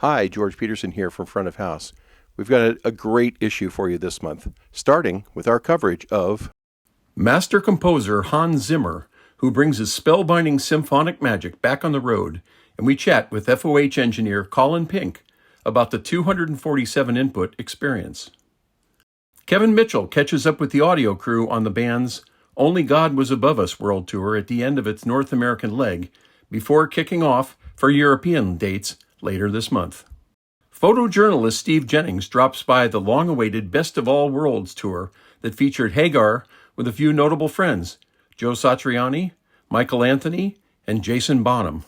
Hi, George Peterson here from Front of House. We've got a great issue for you this month, starting with our coverage of master composer Hans Zimmer, who brings his spellbinding symphonic magic back on the road, and we chat with FOH engineer Colin Pink about the 247 input experience. Kevin Mitchell catches up with the audio crew on the band's Only God Was Above Us world tour at the end of its North American leg, before kicking off for European dates later this month. Photojournalist Steve Jennings drops by the long-awaited Best of All Worlds tour that featured Hagar with a few notable friends, Joe Satriani, Michael Anthony, and Jason Bonham.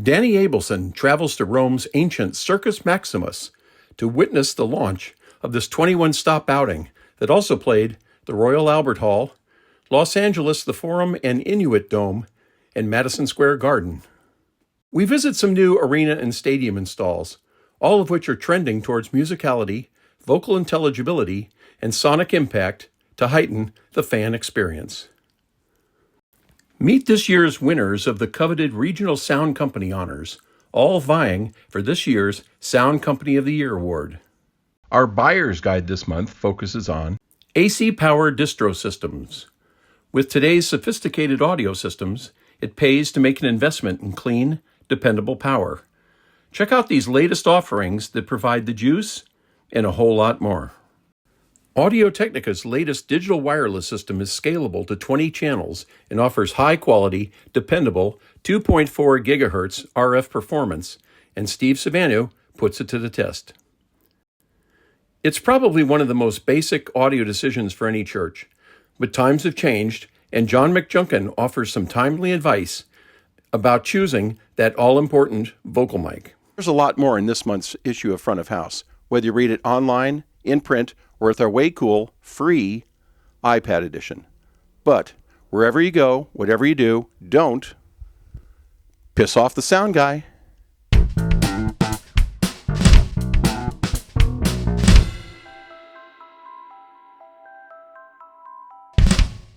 Danny Abelson travels to Rome's ancient Circus Maximus to witness the launch of this 21-stop outing that also played the Royal Albert Hall, Los Angeles the Forum and Inuit Dome, and Madison Square Garden. We visit some new arena and stadium installs, all of which are trending towards musicality, vocal intelligibility, and sonic impact to heighten the fan experience. Meet this year's winners of the coveted Regional Sound Company honors, all vying for this year's Sound Company of the Year award. Our buyer's guide this month focuses on AC-powered distro systems. With today's sophisticated audio systems, it pays to make an investment in clean, dependable power. Check out these latest offerings that provide the juice and a whole lot more. Audio-Technica's latest digital wireless system is scalable to 20 channels and offers high-quality, dependable 2.4 GHz RF performance, and Steve Savanu puts it to the test. It's probably one of the most basic audio decisions for any church, but times have changed, and John McJunkin offers some timely advice about choosing that all-important vocal mic. There's a lot more in this month's issue of Front of House, whether you read it online, in print, or with our way cool, free iPad edition. But wherever you go, whatever you do, don't piss off the sound guy.